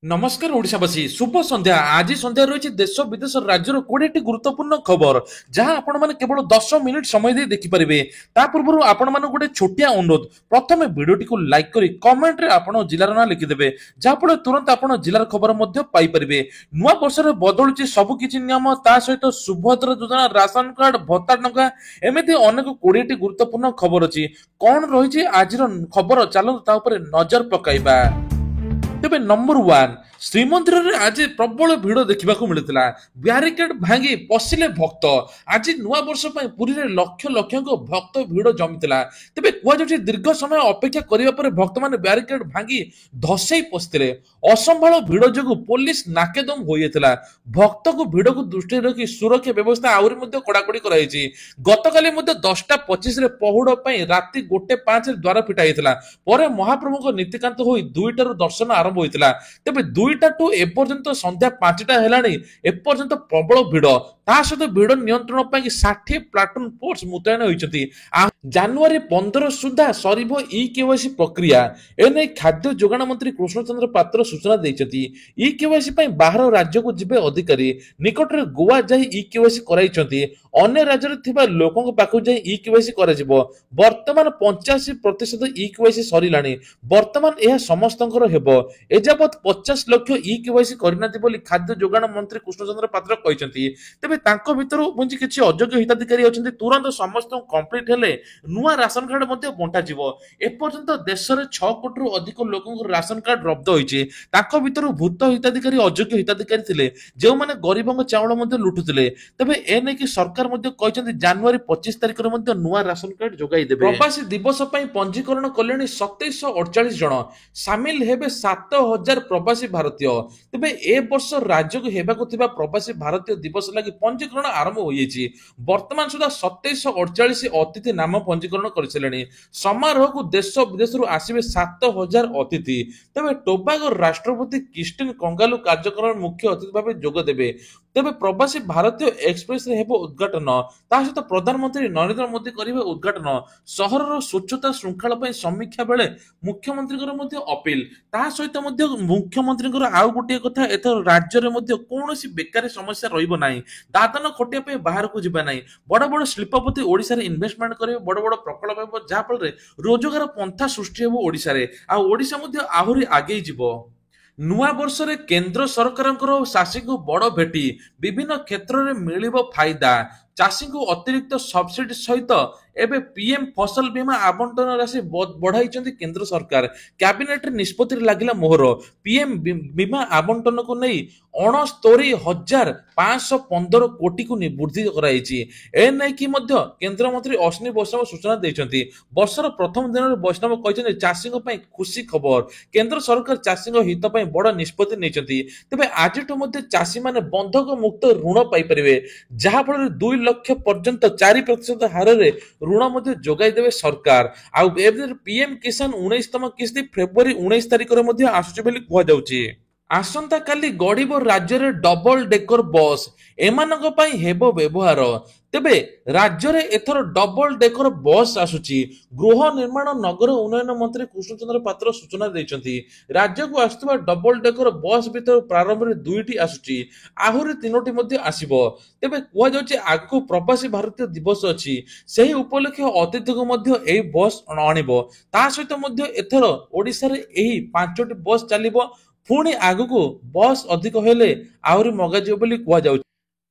नमस्कार ओडिशावासी शुभ संध्या आज संध्या रही देश विदेश राज्यर 20टी गुरुत्वपूर्ण खबर जहां आपण माने केवल 10 मिनिट समय दे देखि परिबे ता पूर्व आपण माने गोटे छोटिया अनुरोध प्रथमे वीडियोटी को लाइक करी कमेंट रे आपण जिल्लार ना लिखि देबे जहा फल तुरंत आपण जिल्लार खबर मध्ये पाई परिबे नुवा वर्ष रे बदलुची सब किछि नियम ता सहित सुभद्र योजना राशन कार्ड भत्ता टंका एमिति अनेक 20टी गुरुत्वपूर्ण खबर अछि कोन रहिछि आजिर खबर चलो ता ऊपर नजर पकाइबा तेबे नंबर 1 श्रीमंदिर रे आज प्रबल भिड़ देखा मिलता ब्यारिकेड भांगी पशिले भक्त आज नुआ वर्ष पुरी रे लक्ष लक्ष भक्त भिड़ जमीला तेबे कहुच्छे दीर्घ समय अपेक्षा करने पर भक्त मैंने ब्यारिकेड भांगी धसई पशिले असंभाल भिड़ जो पुलिस नाकेदम होता भक्त को भिड़ को दृष्टि रखी सुरक्षा व्यवस्था आहरी कड़ाकड़ी कराई गतकाली 10:25 पहुड़ राति 1:05 द्वार फिटा होता महाप्रभु नीतिकांत हो 2टारू दर्शन आरंभ होता तेबे 2टा टू एपर्यंत संध्या 5टा हेलाणी एपर्यंत प्रबल भिड़ ता सहित भिड़ नियंत्रण पर 60 प्लाटून फोर्स मुतयन होती जानुआरी 15 सुधा सरिबो ई केवाईसी प्रक्रिया एने खाद्य जोगाण मंत्री कृष्णचंद्र पात्र सूचना देइछथि ई केवाईसी पई बाहर राज्य को जिबे अधिकारी निकट रे गोवा जाई ई केवाईसी कराइछथि अन्य राज्य रे थिबा लोकन पाखु जाई ई केवाईसी कराजिबो वर्तमान 85% ई केवाईसी सरिलाणी वर्तमान यह समस्तंकर हेबो एजाबत 50 लाख ई केवाईसी करनाति बोली खाद्य जोगाण मंत्री कृष्णचंद्र पात्र कहिसथि तबे तांको भितरु बुझी किछि अयोग्य हिताधिकारी अछन्ति तुरंत समस्त कंप्लीट हेले नुआ राशन कार्ड मध्ये बंटा जिवो एपर्यंत देश रे 6 कोटी रु अधिक लोकन राशन कार्ड रद्द होइछि तांको भितरु भूत हिताधिकारी अयोग्य हिताधिकारी थिले जे माने गरीबंग चावल मध्ये लुटुथिले तबे ए नै कि सरकार मध्ये कहिसथि जनवरी 25 तारिख रे मध्ये नुआ राशन कार्ड जोगाई देबे प्रवासी दिवस पई पंजीकरण कलेनी 2748 जण शामिल हेबे 7000 प्रवासी भारतीय तबे ए वर्ष राज्य को हेबाको थिबा प्रवासी भारतीय दिवस लागि पंजीकरण आरंभ होइछि वर्तमान सुधा 2748 अतिथि नाम पंजीकरण कर समारोह को देश विदेश आसवे 7000 अतिथि तेज टोबागो राष्ट्रपति क्रिस्टिन कंगालू कार्यक्रम मुख्य अतिथि भाव जोगदेवे तेज प्रवासी भारतीय एक्सप्रेस रे हेबो उद्घाटन ता सहित प्रधानमंत्री नरेंद्र मोदी करिवे उद्घाटन सहर स्वच्छता श्रृंखला पई समीक्षा बेले मुख्यमंत्री अपील ता सहित मुख्यमंत्री आउ गोटे कथा एथर राज्य रे कौनसी बेकारी समस्या रहिबो नाही दादन खटिया पे बाहर को जिबा नाही बड़ बड़ शिल्पपति ओडिसा रे इन्वेस्टमेंट करिवे बड़ बड़ प्रकल्प हेबो जहा फल रे रोजगार पंथा सृष्टि हेबो ओडिसा रे आ ओडिसा मध्ये आहुरी आगे जिवो नुआ वर्ष रे केंद्र सरकार चाषी को बड़ भेटी विभिन्न क्षेत्र में मिलिबो फायदा चाषी को अतिरिक्त सब्सिडी सहित एबे पीएम फसल बीमा आवंटन राशि बढ़ाई केंद्र सरकार कैबिनेट निष्पत्ति लागिला मोहर पीएम बीमा आवंटन को नहीं 69,515 कोटी को वृद्धि कराई एने कि केंद्र मंत्री अश्विनी वैष्णव सूचना देइछन्ति वर्षर प्रथम दिन में वैष्णव कहते चाषी खुशी खबर केंद्र सरकार चाषी हित बड़ निष्पत्ति नहीं तेज आज चाषी मैंने बंधक मुक्त ऋण पाइपर जहाँफल 2 लाख पर्यंत 4% हार ऋण जोगाई देवे सरकार आउ पीएम किसान 19तम किस्ती फेब्रुआरी 19 तारिख में आसुची बोली कहुछि आसंता काली गड़िबो राज्य रे डबल डेकर बस एमानक पई हेबो व्यवहार तेबे राज्य रे एथर डबल डेकर बस आसुची गृह निर्माण नगर उन्नयन मंत्री कृष्णचंद्र पात्र सूचना देइछन्ति राज्य को आसुवा डबल डेकर बस भीतर प्रारंभ रे 2टी आसुची आहुरी 3टी मध्ये आसीबो तेबे कुआ जाउची आगु प्रवासी भारतीय दिवस अछि सेही उपलक्ष्य अतिथि को मध्ये एही बस आनिबो ता सहित मध्ये एथर ओडिसा रे एही 5टी बस चलिबो पुणी आगु बस अधिक हेले आहरी मगाजियो बोली कुआ जाउची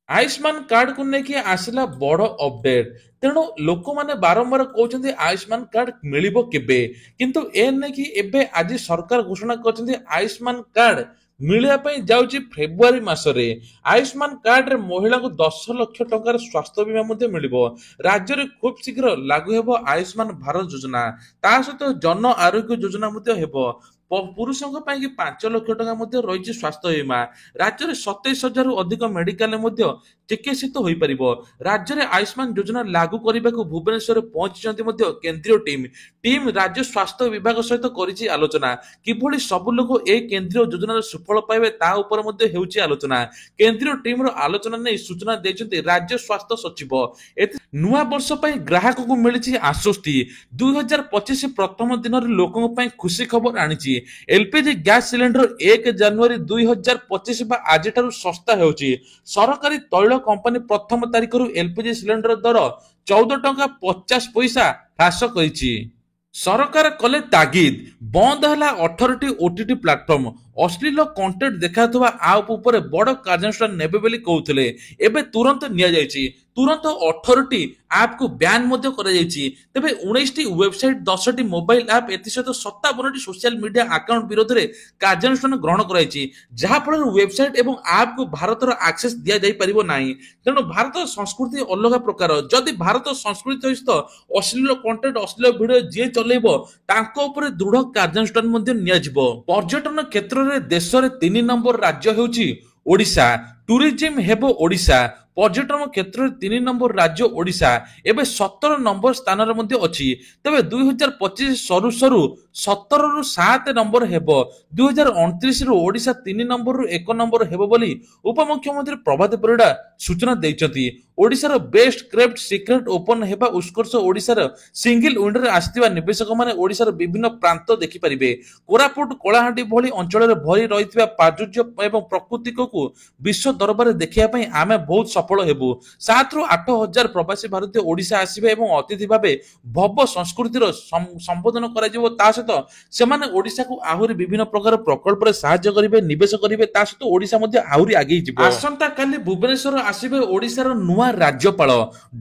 आयुष्मान कार्ड को लेकिन आसला बड़ अपडेट तेणु लोक मैंने बारंबार कहते आयुष्मान कार्ड मिलिबो केबे किंतु ए ने कि एबे आज सरकार घोषणा करछन्ती आयुष्मान कार्ड मिलिया पई जाउची फेब्रुआरी मासरे आयुष्मान कार्ड रे महिला को 10 लाख टंकार स्वास्थ्य बीमा मध्ये मिलिबो राज्य रे खूब शीघ्र लागू हेबो आयुष्मान भारत योजना ता सहित जन आरोग्य योजना मध्ये हेबो पुरुषों ପାଇଁ କି 5 लाख टका मध्ये रही स्वास्थ्य बीमा राज्य रे 27,000 अधिक मेडिकल मध्ये ଚିକିତ୍ସିତ ହୋଇପାରିବ। ରାଜ୍ୟରେ ଆୟୁଷ୍ମାନ ଯୋଜନା ଲାଗୁ କରିବାକୁ ଭୁବନେଶ୍ୱରରେ ପହଞ୍ଚିଛନ୍ତି ମଧ୍ୟ କେନ୍ଦ୍ରୀୟ ଟିମ୍ ରାଜ୍ୟ ସ୍ୱାସ୍ଥ୍ୟ ବିଭାଗ ସହିତ କରିଛି ଆଲୋଚନା। କିଭଳି ସବୁ ଲୋକ ଏହି କେନ୍ଦ୍ରୀୟ ଯୋଜନାର ସୁଫଳ ପାଇବେ ତା ଉପରେ ମଧ୍ୟ ହେଉଛି ଆଲୋଚନା। କେନ୍ଦ୍ରୀୟ ଟିମ୍ର ଆଲୋଚନା ନେଇ ସୂଚନା ଦେଇଛନ୍ତି ରାଜ୍ୟ ସ୍ୱାସ୍ଥ୍ୟ ସଚିବ। ନୂଆ ବର୍ଷ ପାଇଁ ଗ୍ରାହକଙ୍କୁ ମିଳିଛି ଆଶ୍ୱସ୍ତି। 2025 ପ୍ରଥମ ଦିନରେ ଲୋକଙ୍କ ପାଇଁ ଖୁସି ଖବର ଆଣିଛି। ଏଲପିଜି ଗ୍ୟାସ୍ ସିଲିଣ୍ଡର 1 ଜାନୁଆରୀ 2025 ବା ଆଜିଠାରୁ ଶସ୍ତା ହେଉଛି। ସରକାରୀ ତୈଳ କମ୍ପାନୀ ପ୍ରଥମ ତାରିଖରୁ ଏଲପିଜି ସିଲିଣ୍ଡର ଦର 14 ଟଙ୍କା 50 ପଇସା ହ୍ରାସ କରିଛି। ସରକାର କଲେ ତାଗିଦ, ବନ୍ଦ ହେଲା 18ଟି ଓଟିଟି ପ୍ଲାଟଫର୍ମ। ଅଶ୍ଳୀଳ କଣ୍ଟେଣ୍ଟ ଦେଖାଉଥିବା ଆପ୍ ଉପରେ ବଡ଼ କାର୍ଯ୍ୟାନୁଷ୍ଠାନ ନେବେ ବୋଲି କହୁଥିଲେ, ଏବେ ତୁରନ୍ତ ନିଆଯାଇଛି। ତୁରନ୍ତ 18ଟି ଆପ୍କୁ ବ୍ୟାନ୍ ମଧ୍ୟ କରାଯାଇଛି। ତେବେ 19ଟି ୱେବସାଇଟ୍, 10ଟି ମୋବାଇଲ ଆପ୍ ଏଥିସହିତ 57ଟି ସୋସିଆଲ ମିଡିଆ ଆକାଉଣ୍ଟ ବିରୋଧରେ କାର୍ଯ୍ୟାନୁଷ୍ଠାନ ଗ୍ରହଣ କରାଯାଇଛି। ଯାହାଫଳରେ ୱେବସାଇଟ୍ ଏବଂ ଆପ୍କୁ ଭାରତର ଆକ୍ସେସ୍ ଦିଆଯାଇପାରିବ ନାହିଁ। ତେଣୁ ଭାରତର ସଂସ୍କୃତି ଅଲଗା ପ୍ରକାର। ଯଦି ଭାରତ ସଂସ୍କୃତି ସହିତ ଅଶ୍ଳୀଳ କଣ୍ଟେଣ୍ଟ, ଅଶ୍ଳୀଳ ଭିଡ଼ିଓ ଯିଏ ଚଲେଇବ ତାଙ୍କ ଉପରେ ଦୃଢ଼ କାର୍ଯ୍ୟାନୁଷ୍ଠାନ ମଧ୍ୟ ନିଆଯିବ। ପର୍ଯ୍ୟଟନ କ୍ଷେତ୍ରରେ ଦେଶରେ 3 ନମ୍ବର ରାଜ୍ୟ ହେଉଛି ଓଡ଼ିଶା। ଟୁରିଜିମ୍ ହେବ ଓଡ଼ିଶା। ପର୍ଯ୍ୟଟନ କ୍ଷେତ୍ରରେ 3 ନମ୍ବର ରାଜ୍ୟ ଓଡ଼ିଶା ଏବେ 17 ନମ୍ବର ସ୍ଥାନରେ ମଧ୍ୟ ଅଛି। ତେବେ 2025 ସରୁ ସରୁ 17ରୁ 7 ନମ୍ବର ହେବ। 2029ରୁ ଓଡ଼ିଶା 3 ନମ୍ବରରୁ 1 ନମ୍ବର ହେବ ବୋଲି ଉପମୁଖ୍ୟମନ୍ତ୍ରୀ ପ୍ରଭାତ ପରିଡ଼ା ସୂଚନା ଦେଇଛନ୍ତି। ଓଡ଼ିଶାର ବେଷ୍ଟ କ୍ରେଫ୍ଟ ସିକ୍ରେଟ ଓପନ ହେବା ଉତ୍କର୍ଷ ଓଡ଼ିଶାର ସିଙ୍ଗଲ ୱିଣ୍ଡୋରେ ଆସିଥିବା ନିବେଶକମାନେ ଓଡ଼ିଶାର ବିଭିନ୍ନ ପ୍ରାନ୍ତ ଦେଖିପାରିବେ। କୋରାପୁଟ, କଳାହାଣ୍ଡି ଭଳି ଅଞ୍ଚଳରେ ଭରି ରହିଥିବା ପ୍ରାଚୁର୍ଯ୍ୟ ଏବଂ ପ୍ରାକୃତିକକୁ ବିଶ୍ୱ ଦରବାରରେ ଦେଖିବା ପାଇଁ ଆମେ ବହୁତ ସଫଳ ହେବୁ। 7ରୁ 8 ହଜାର ପ୍ରବାସୀ ଭାରତୀୟ ଓଡ଼ିଶା ଆସିବେ ଏବଂ ଅତିଥି ଭାବେ ଭବ୍ୟ ସଂସ୍କୃତିର ସମ୍ବୋଧନ କରାଯିବ। ତା ସହିତ ସେମାନେ ଓଡ଼ିଶାକୁ ଆହୁରି ବିଭିନ୍ନ ପ୍ରକାର ପ୍ରକଳ୍ପରେ ସାହାଯ୍ୟ କରିବେ, ନିବେଶ କରିବେ। ତା ସହିତ ଓଡ଼ିଶା ମଧ୍ୟ ଆହୁରି ଆଗେଇ ଯିବ। ଆସନ୍ତା କାଲି ଭୁବନେଶ୍ୱର ଆସିବେ ଓଡ଼ିଶାର ନୂଆ ରାଜ୍ୟପାଳ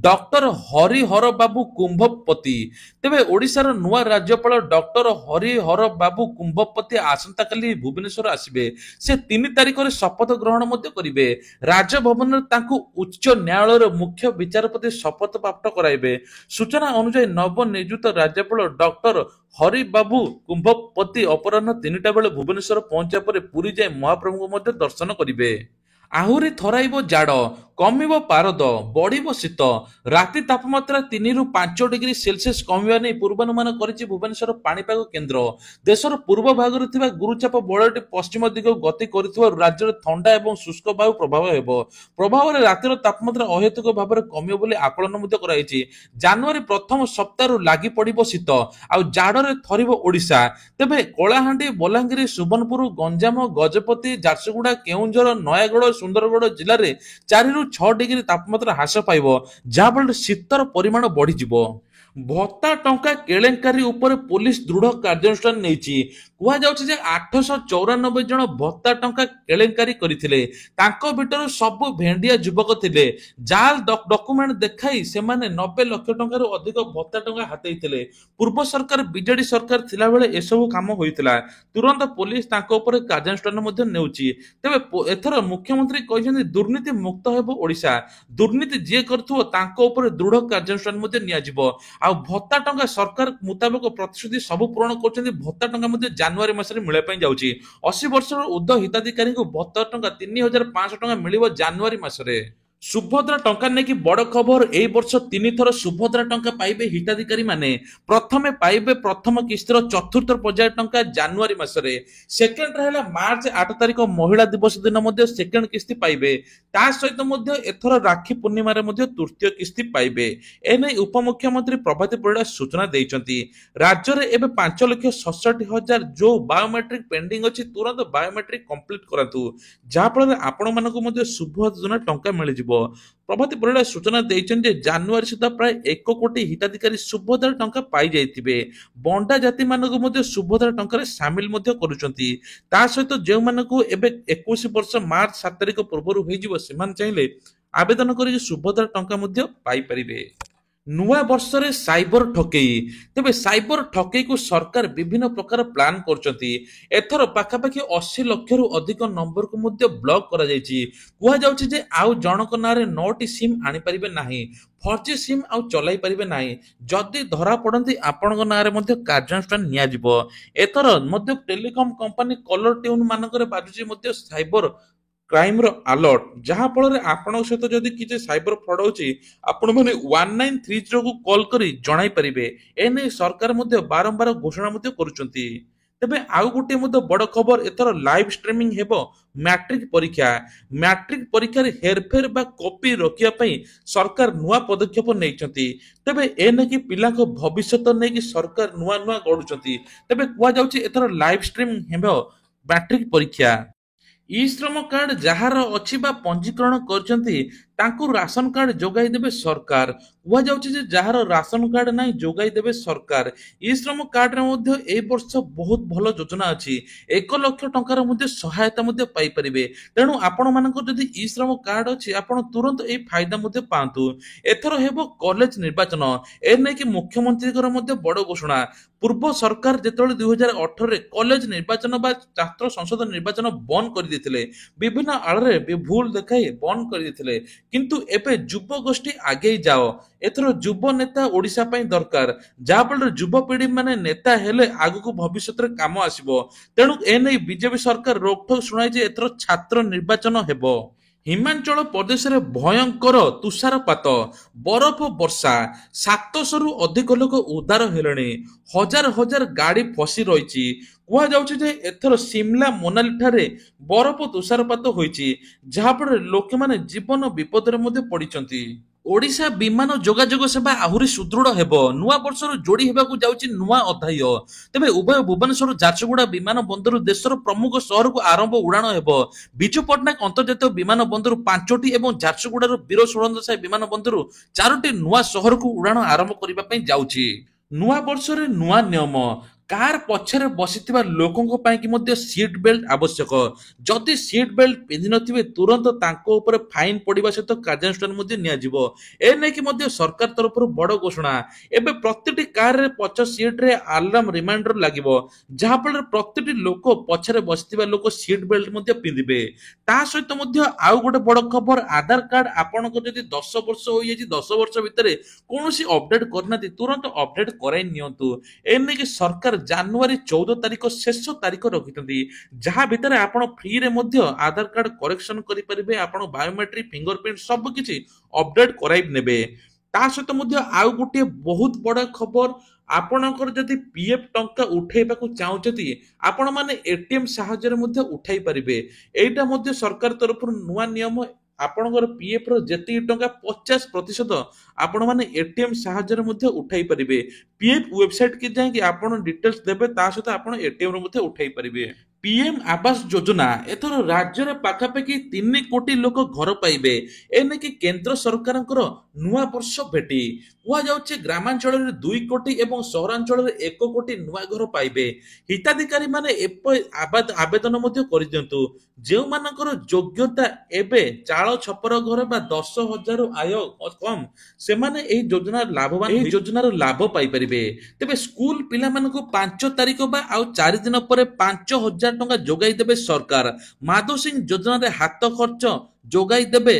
ଡକ୍ଟର ହରିହର ବାବୁ କୁମ୍ଭପତି। ତେବେ ଓଡ଼ିଶାର ନୂଆ ରାଜ୍ୟପାଳ ଡକ୍ଟର ହରିହର ବାବୁ କୁମ୍ଭପତି ଆସନ୍ତାକାଲି ଭୁବନେଶ୍ୱର ଆସିବେ। ସେ 3 ତାରିଖରେ ଶପଥ ଗ୍ରହଣ ମଧ୍ୟ କରିବେ। ରାଜଭବନରେ ତାଙ୍କୁ ଉଚ୍ଚ ନ୍ୟାୟାଳୟର ମୁଖ୍ୟ ବିଚାରପତି ଶପଥ ପାଠ କରାଇବେ। ସୂଚନା ଅନୁଯାୟୀ ନବନିଯୁକ୍ତ ରାଜ୍ୟପାଳ ଡକ୍ଟର ହରିବାବୁ କୁମ୍ଭପତି ଅପରାହ୍ନ 3ଟା ବେଳେ ଭୁବନେଶ୍ୱର ପହଞ୍ଚିବା ପରେ ପୁରୀ ଯାଇ ମହାପ୍ରଭୁଙ୍କୁ ମଧ୍ୟ ଦର୍ଶନ କରିବେ। ଆହୁରି ଥରାଇବ ଜାଡ଼, କମିବ ପାରଦ, ବଢ଼ିବ ଶୀତ। ରାତି ତାପମାତ୍ରା 3ରୁ 5 ଡିଗ୍ରୀ ସେଲସିୟସ୍ କମିବା ନେଇ ପୂର୍ବାନୁମାନ କରିଛି ଭୁବନେଶ୍ୱର ପାଣିପାଗ କେନ୍ଦ୍ର। ଦେଶର ପୂର୍ବ ଭାଗରେ ଥିବା ଗୁରୁଚାପ ବଳୟଟି ପଶ୍ଚିମ ଦିଗକୁ ଗତି କରୁଥିବାରୁ ରାଜ୍ୟରେ ଥଣ୍ଡା ଏବଂ ଶୁଷ୍କ ବାୟୁ ପ୍ରଭାବ ହେବ। ପ୍ରଭାବରେ ରାତିର ତାପମାତ୍ରା ଅହେତୁକ ଭାବରେ କମିବ ବୋଲି ଆକଳନ ମଧ୍ୟ କରାଯାଇଛି। ଜାନୁଆରୀ ପ୍ରଥମ ସପ୍ତାହରୁ ଲାଗି ପଡ଼ିବ ଶୀତ, ଆଉ ଜାଡ଼ରେ ଥରିବ ଓଡ଼ିଶା। ତେବେ କଳାହାଣ୍ଡି, ବଲାଙ୍ଗୀର, ସୁବର୍ଣ୍ଣପୁର, ଗଞ୍ଜାମ, ଗଜପତି, ଝାରସୁଗୁଡ଼ା, କେଉଁଝର, ନୟାଗଡ଼, ସୁନ୍ଦରଗଡ଼ ଜିଲ୍ଲାରେ 4ରୁ 6 ଡିଗ୍ରୀ ତାପମାତ୍ରା ହ୍ରାସ ପାଇବ, ଯାହାଫଳରେ ଶୀତର ପରିମାଣ ବଢ଼ିଯିବ। ଭତ୍ତା ଟଙ୍କା କେଳେଙ୍କାରୀ ଉପରେ ପୋଲିସ ଦୃଢ଼ କାର୍ଯ୍ୟାନୁଷ୍ଠାନ ନେଇଛି। କୁହାଯାଉଛି ଯେ 894 ଜଣ ଭତ୍ତା ଟଙ୍କା କେଳେଙ୍କାରୀ କରିଥିଲେ। ତାଙ୍କ ଭିତରୁ ସବୁ ଭେଣ୍ଡିଆ ଯୁବକ ଥିଲେ। ଜାଲ ଡକୁମେଣ୍ଟ ଦେଖାଇ ସେମାନେ 90 ଲକ୍ଷ ଟଙ୍କାରୁ ଅଧିକ ଭତ୍ତା ଟଙ୍କା ହାତେଇଥିଲେ। ପୂର୍ବ ସରକାର ବିଜେଡି ସରକାର ଥିଲାବେଳେ ଏସବୁ କାମ ହୋଇଥିଲା। ତୁରନ୍ତ ପୋଲିସ ତାଙ୍କ ଉପରେ କାର୍ଯ୍ୟାନୁଷ୍ଠାନ ମଧ୍ୟ ନେଉଛି। ତେବେ ଏଥର ମୁଖ୍ୟମନ୍ତ୍ରୀ କହିଛନ୍ତି ଦୁର୍ନୀତି ମୁକ୍ତ ହେବ ଓଡ଼ିଶା। ଦୁର୍ନୀତି ଯିଏ କରୁଥିବ ତାଙ୍କ ଉପରେ ଦୃଢ଼ କାର୍ଯ୍ୟାନୁଷ୍ଠାନ ମଧ୍ୟ ନିଆଯିବ। ଆଉ ଭତ୍ତା ଟଙ୍କା ସରକାର ମୁତାବକ ପ୍ରତିଶ୍ରୁତି ସବୁ ପୂରଣ କରୁଛନ୍ତି। ଭତ୍ତା ଟଙ୍କା ମଧ୍ୟ ଜାନୁଆରୀ ମାସରେ ମିଳିବା ପାଇଁ ଯାଉଛି। 80 ବର୍ଷର ଉର୍ଦ୍ଧ୍ୱ ହିତାଧିକାରୀଙ୍କୁ ଭତ୍ତା ଟଙ୍କା 3,500 ଟଙ୍କା ମିଳିବ ଜାନୁଆରୀ ମାସରେ। ସୁଭଦ୍ରା ଟଙ୍କା ନେଇକି ବଡ଼ ଖବର, ଏହି ବର୍ଷ 3 ଥର ସୁଭଦ୍ରା ଟଙ୍କା ପାଇବେ ହିତାଧିକାରୀ ମାନେ। ପ୍ରଥମେ ପାଇବେ ପ୍ରଥମ କିସ୍ତିର 4ର୍ଥ ପର୍ଯ୍ୟାୟ ଟଙ୍କା ଜାନୁଆରୀ ମାସରେ। ସେକେଣ୍ଡ ହେଲା ମାର୍ଚ୍ଚ 8 ତାରିଖ ମହିଳା ଦିବସ ଦିନ ମଧ୍ୟ ସେକେଣ୍ଡ କିସ୍ତି ପାଇବେ। ତା ସହିତ ମଧ୍ୟ ଏଥର ରାକ୍ଷୀ ପୂର୍ଣ୍ଣିମାରେ ମଧ୍ୟ ତୃତୀୟ କିସ୍ତି ପାଇବେ। ଏନେଇ ଉପମୁଖ୍ୟମନ୍ତ୍ରୀ ପ୍ରଭାତ ପରିଡ଼ା ସୂଚନା ଦେଇଛନ୍ତି। ରାଜ୍ୟରେ ଏବେ 5,67,000 ଯୋଉ ବାୟୋମେଟ୍ରିକ ପେଣ୍ଡିଂ ଅଛି, ତୁରନ୍ତ ବାୟୋମେଟ୍ରିକ କମ୍ପ୍ଲିଟ୍ କରାନ୍ତୁ, ଯାହାଫଳରେ ଆପଣମାନଙ୍କୁ ମଧ୍ୟ ସୁଭଦ୍ରା ଟଙ୍କା ମିଳିଯିବ। ପ୍ରଭାତ ପରିଡ଼ା ସୂଚନା ଦେଇଛନ୍ତି ଯେ ଜାନୁଆରୀ ସୁଦ୍ଧା ପ୍ରାୟ 1 କୋଟି ହିତାଧିକାରୀ ସୁଭଦ୍ରା ଟଙ୍କା ପାଇଯାଇଥିବେ। ବଣ୍ଡା ଜାତିମାନଙ୍କୁ ମଧ୍ୟ ସୁଭଦ୍ରା ଟଙ୍କାରେ ସାମିଲ ମଧ୍ୟ କରୁଛନ୍ତି। ତା ସହିତ ଯେଉଁମାନଙ୍କୁ ଏବେ 21 ବର୍ଷ ମାର୍ଚ୍ଚ 7 ତାରିଖ ପୂର୍ବରୁ ହୋଇଯିବ, ସେମାନେ ଚାହିଁଲେ ଆବେଦନ କରିକି ସୁଭଦ୍ରା ଟଙ୍କା ମଧ୍ୟ ପାଇପାରିବେ। ନୂଆ ବର୍ଷରେ ସାଇବର ଠକେଇ। ତେବେ ସାଇବର ଠକେଇକୁ ସରକାର ବିଭିନ୍ନ ପ୍ରକାର ପ୍ଲାନ୍ କରୁଛନ୍ତି। ଏଥର ପାଖାପାଖି 80 ଲକ୍ଷରୁ ଅଧିକ ନମ୍ବରକୁ ମଧ୍ୟ ବ୍ଲକ୍ କରାଯାଇଛି। କୁହାଯାଉଛି ଯେ ଆଉ ଜଣଙ୍କ ନାଁରେ 9ଟି ସିମ୍ ଆଣିପାରିବେ ନାହିଁ। 4G ସିମ୍ ଆଉ ଚଲାଇ ପାରିବେ ନାହିଁ। ଯଦି ଧରା ପଡ଼ନ୍ତି ଆପଣଙ୍କ ନାଁରେ ମଧ୍ୟ କାର୍ଯ୍ୟାନୁଷ୍ଠାନ ନିଆଯିବ। ଏଥର ମଧ୍ୟ ଟେଲିକମ କମ୍ପାନୀ କଲର ଟ୍ୟୁନ୍ ମାନଙ୍କରେ ବାଜୁଛି ମଧ୍ୟ ସାଇବର କ୍ରାଇମ ର ଆଲର୍ଟ, ଯାହା ଫଳରେ ଆପଣଙ୍କ ସହିତ ଯଦି କିଛି ସାଇବର ଫ୍ରଡ ହଉଛି ଆପଣ ମାନେ 1930 କୁ କଲ୍ କରି ଜଣାଇ ପାରିବେ। ଏନେଇ ସରକାର ମଧ୍ୟ ବାରମ୍ବାର ଘୋଷଣା ମଧ୍ୟ କରୁଛନ୍ତି। ତେବେ ଆଉ ଗୋଟିଏ ମଧ୍ୟ ବଡ ଖବର, ଏଥର ଲାଇଭ ଷ୍ଟ୍ରିମିଂ ହେବ ମ୍ୟାଟ୍ରିକ ପରୀକ୍ଷା। ମ୍ୟାଟ୍ରିକ ପରୀକ୍ଷାରେ ହେରଫେର ବା କପି ରୋକିବା ପାଇଁ ସରକାର ନୂଆ ପଦକ୍ଷେପ ନେଇଛନ୍ତି। ତେବେ ଏ ନେଇକି ପିଲାଙ୍କ ଭବିଷ୍ୟତ ନେଇକି ସରକାର ନୂଆ ନୂଆ ଗଢୁଛନ୍ତି। ତେବେ କୁହାଯାଉଛି ଏଥର ଲାଇଭ ଷ୍ଟ୍ରିମିଂ ହେବ ମ୍ୟାଟ୍ରିକ ପରୀକ୍ଷା। ଇ ଶ୍ରମ କାର୍ଡ ଯାହାର ଅଛି ବା ପଞ୍ଜୀକରଣ କରିଛନ୍ତି ତାଙ୍କୁ ରାସନ କାର୍ଡ ଯୋଗାଇ ଦେବେ ସରକାର। କୁହାଯାଉଛି ଯେ ଯାହାର ରାସନ କାର୍ଡ ନାହିଁ ଯୋଗାଇ ଦେବେ ସରକାର। ଇ ଶ୍ରମ କାର୍ଡରେ ମଧ୍ୟ ଏଇ ବର୍ଷ ବହୁତ ଭଲ ଯୋଜନା ଅଛି। 1 ଲକ୍ଷ ଟଙ୍କାର ମଧ୍ୟ ସହାୟତା ମଧ୍ୟ ପାଇପାରିବେ। ତେଣୁ ଆପଣ ମାନଙ୍କର ଯଦି ଇ ଶ୍ରମ କାର୍ଡ ଅଛି ଆପଣ ତୁରନ୍ତ ଏଇ ଫାଇଦା ମଧ୍ୟ ପାଆନ୍ତୁ। ଏଥର ହେବ କଲେଜ ନିର୍ବାଚନ। ଏ ନେଇକି ମୁଖ୍ୟମନ୍ତ୍ରୀଙ୍କର ମଧ୍ୟ ବଡ ଘୋଷଣା। ପୂର୍ବ ସରକାର ଯେତେବେଳେ 2018ରେ କଲେଜ ନିର୍ବାଚନ ବା ଛାତ୍ର ସଂସଦ ନିର୍ବାଚନ ବନ୍ଦ କରିଦେଇଥିଲେ, ବିଭିନ୍ନ ଆଳରେ ଭୁଲ ଦେଖାଇ ବନ୍ଦ କରିଦେଇଥିଲେ, କିନ୍ତୁ ଏବେ ଯୁବ ଗୋଷ୍ଠୀ ଆଗେଇ ଯାଅ। ଏଥର ଯୁବ ନେତା ଓଡିଶା ପାଇଁ ଦରକାର, ଯାହାଫଳରେ ଯୁବପିଢି ମାନେ ନେତା ହେଲେ ଆଗକୁ ଭବିଷ୍ୟତରେ କାମ ଆସିବ। ତେଣୁ ଏନେଇ ବିଜେପି ସରକାର ରୋକଠୋକ ଶୁଣାଇଛି ଏଥର ଛାତ୍ର ନିର୍ବାଚନ ହେବ। ହିମାଚଳ ପ୍ରଦେଶରେ ଭୟଙ୍କର ତୁଷାରପାତ, ବରଫ ବର୍ଷା, 700ରୁ ଅଧିକ ଲୋକ ଉଦ୍ଧାର ହେଲେଣି, ହଜାର ହଜାର ଗାଡି ଫସି ରହିଛି। କୁହାଯାଉଛି ଯେ ଏଥର ସିମଲା ମୋନାଲି ଠାରେ ବରଫ ତୁଷାରପାତ ହୋଇଛି, ଯାହାଫଳରେ ଲୋକମାନେ ଜୀବନ ବିପଦରେ ମଧ୍ୟ ପଡିଛନ୍ତି। ଓଡିଶା ବିମାନ ଯୋଗାଯୋଗ ସେବା ଆହୁରି ସୁଦୃଢ ହେବ। ନୂଆ ବର୍ଷରୁ ଯୋଡି ହେବାକୁ ଯାଉଛି ନୂଆ ଅଧ୍ୟାୟ। ତେବେ ଉଭୟ ଭୁବନେଶ୍ୱର ଝାରସୁଗୁଡା ବିମାନ ବନ୍ଦରରୁ ଦେଶର ପ୍ରମୁଖ ସହରକୁ ଆରମ୍ଭ ଉଡାଣ ହେବ। ବିଜୁ ପଟ୍ଟନାୟକ ଅନ୍ତର୍ଜାତୀୟ ବିମାନ ବନ୍ଦରରୁ 5ଟି ଏବଂ ଝାରସୁଗୁଡାର ବୀର ସୁରେନ୍ଦ୍ର ସାଏ ବିମାନ ବନ୍ଦରରୁ 4ଟି ନୂଆ ସହରକୁ ଉଡାଣ ଆରମ୍ଭ କରିବା ପାଇଁ ଯାଉଛି। ନୂଆ ବର୍ଷରେ ନୂଆ ନିୟମ। କାର ପଛରେ ବସିଥିବା ଲୋକଙ୍କ ପାଇଁ କି ମଧ୍ୟ ସିଟ୍ ବେଲ୍ଟ ଆବଶ୍ୟକ। ଯଦି ସିଟ୍ ବେଲ୍ଟ ପିନ୍ଧିନଥିବେ ତୁରନ୍ତ ତାଙ୍କ ଉପରେ ଫାଇନ ପଡିବା ସହିତ କାର୍ଯ୍ୟାନୁଷ୍ଠାନ ମଧ୍ୟ ନିଆଯିବ। ଏ ନେଇକି ମଧ୍ୟ ସରକାର ତରଫରୁ ବଡ ଘୋଷଣା। ଏବେ ପ୍ରତିଟି କାରରେ ପଛ ସିଟରେ ଆଲାର୍ମ ରିମାଇଣ୍ଡର ଲାଗିବ, ଯାହାଫଳରେ ପ୍ରତିଟି ଲୋକ ପଛରେ ବସିଥିବା ଲୋକ ସିଟ୍ ବେଲ୍ଟ ମଧ୍ୟ ପିନ୍ଧିବେ। ତା ସହିତ ମଧ୍ୟ ଆଉ ଗୋଟେ ବଡ ଖବର, ଆଧାର କାର୍ଡ ଆପଣଙ୍କ ଯଦି 10 ବର୍ଷ ହୋଇଯାଇଛି, 10 ବର୍ଷ ଭିତରେ କୌଣସି ଅପଡେଟ କରିନାହାନ୍ତି ତୁରନ୍ତ ଅପଡେଟ କରାଇ ନିଅନ୍ତୁ। ଏନେଇକି ସରକାର ଜାନୁଆରୀ 14 ତାରିଖ ଶେଷ ତାରିଖ ରଖିଛନ୍ତି, ଯାହା ଭିତରେ ଆପଣ ଫ୍ରିରେ ମଧ୍ୟ ଆଧାର କାର୍ଡ କରେକ୍ସନ କରିପାରିବେ। ଆପଣ ବାୟୋମେଟ୍ରିକ ଫିଙ୍ଗରପ୍ରିଣ୍ଟ ସବୁ କିଛି ଅପଡେଟ କରାଇ ନେବେ। ତା ସହିତ ମଧ୍ୟ ଆଉ ଗୋଟିଏ ବହୁତ ବଡ ଖବର, ଆପଣଙ୍କର ଯଦି ପିଏଫ ଟଙ୍କା ଉଠେଇବାକୁ ଚାହୁଁଛନ୍ତି ଆପଣ ମାନେ ଏଟିଏମ ସାହାଯ୍ୟରେ ମଧ୍ୟ ଉଠାଇ ପାରିବେ। ଏଇଟା ମଧ୍ୟ ସରକାର ତରଫରୁ ନୂଆ ନିୟମ। ଆପଣଙ୍କର ପିଏଫ ର ଯେତିକି ଟଙ୍କା 50% ଆପଣ ମାନେ ଏଟିଏମ ସାହାଯ୍ୟରେ ମଧ୍ୟ ଉଠାଇ ପାରିବେ। ପିଏଫ ୱେବସାଇଟ କି ଯାଇକି ଆପଣ ଡିଟେଲ୍ସ ଦେବେ, ତା ସହିତ ଆପଣ ଏଟିଏମ ରୁ ମଧ୍ୟ ଉଠାଇ ପାରିବେ। ପିଏମ ଆବାସ ଯୋଜନା, ଏଥର ରାଜ୍ୟରେ ପାଖାପାଖି 3 କୋଟି ଲୋକ ଘର ପାଇବେ। ଏନେକି କେନ୍ଦ୍ର ସରକାରଙ୍କର ନୂଆ ବର୍ଷ ଭେଟି। କୁହାଯାଉଛି ଗ୍ରାମାଞ୍ଚଳରେ 2 କୋଟି ଏବଂ ସହରାଞ୍ଚଳରେ 1 କୋଟି ନୂଆ ଘର ପାଇବେ। ହିତାଧିକାରୀ ମାନେ ଆବେଦନ ମଧ୍ୟ କରିଦିଅନ୍ତୁ। ଯେଉଁମାନଙ୍କର ଯୋଗ୍ୟତା ଏବେ ଚାଳ ଛପର ଘର ବା 10,000 ଆୟ କମ, ସେମାନେ ଏହି ଯୋଜନାର ଲାଭ ପାଇପାରିବେ। ତେବେ ସ୍କୁଲ ପିଲାମାନଙ୍କୁ 5 ତାରିଖ ବା ଆଉ 4 ଦିନ ପରେ 5,000 ଟଙ୍କା ଯୋଗାଇ ଦେବେ ସରକାର। ମାଧବ ସିଂ ଯୋଜନାରେ ହାତ ଖର୍ଚ୍ଚ ଯୋଗାଇ ଦେବେ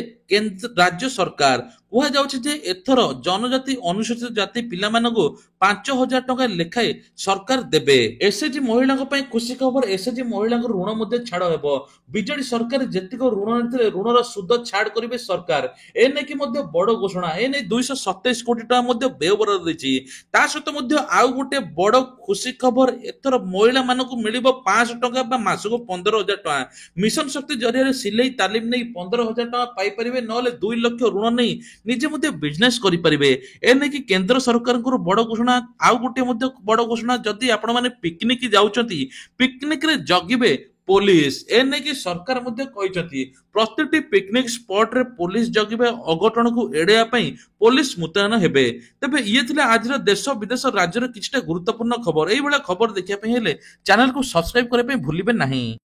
ରାଜ୍ୟ ସରକାର। କୁହାଯାଉଛି ଯେ ଏଥର ଜନଜାତି ଅନୁସୂଚିତ ଜାତି ପିଲାମାନଙ୍କୁ 5,000 ଟଙ୍କା ଲେଖାଏଁ ସରକାର ଦେବେ। ଏସଏଚଜି ମହିଳାଙ୍କ ପାଇଁ ଖୁସି ଖବର, ଏସଏଚଜି ମହିଳାଙ୍କ ଋଣ ମଧ୍ୟ ଛାଡ ହେବ। ବିଜେଡି ସରକାର ଯେତିକ ଋଣ ନେଇଥିଲେ ଋଣର ସୁଧ ଛାଡ କରିବେ ସରକାର। ଏ ନେଇକି ମଧ୍ୟ ବଡ ଘୋଷଣା। ଏ ନେଇ 227 କୋଟି ଟଙ୍କା ମଧ୍ୟ ବ୍ୟୟ ବରାଦ ଦେଇଛି। ତା ସହିତ ମଧ୍ୟ ଆଉ ଗୋଟେ ବଡ ଖୁସି ଖବର, ଏଥର ମହିଳା ମାନଙ୍କୁ ମିଳିବ 500 ଟଙ୍କା ବା ମାସକୁ 15,000 ଟଙ୍କା। ମିଶନ ଶକ୍ତି ଜରିଆରେ ସିଲେଇ ତାଲିମ ନେଇ 15,000 ଟଙ୍କା ପାଇପାରିବେ, ନହେଲେ 2 ଲକ୍ଷ ଋଣ ନେଇ ନିଜେ ମଧ୍ୟ ବିଜନେସ କରିପାରିବେ। ଏ ନେଇକି କେନ୍ଦ୍ର ସରକାରଙ୍କର ବଡ ଘୋଷଣା। ଆଉ ଗୋଟେ ମଧ୍ୟ ବଡ ଘୋଷଣା, ଯଦି ଆପଣ ମାନେ ପିକନିକ ଯାଉଛନ୍ତି ପିକନିକରେ ଜଗିବେ ପୋଲିସ। ଏ ନେଇକି ସରକାର ମଧ୍ୟ କହିଛନ୍ତି ପ୍ରତିଟି ପିକନିକ ସ୍ପଟରେ ପୋଲିସ ଜଗିବେ, ଅଘଟଣକୁ ଏଡେଇବା ପାଇଁ ପୋଲିସ ମୁତୟନ ହେବେ। ତେବେ ଇଏ ଥିଲା ଆଜିର ଦେଶ ବିଦେଶ ରାଜ୍ୟର କିଛିଟା ଗୁରୁତ୍ୱପୂର୍ଣ୍ଣ ଖବର। ଏଇଭଳିଆ ଖବର ଦେଖିବା ପାଇଁ ହେଲେ ଚ୍ୟାନେଲକୁ ସବସ୍କ୍ରାଇବ କରିବା ପାଇଁ ଭୁଲିବେ ନାହିଁ।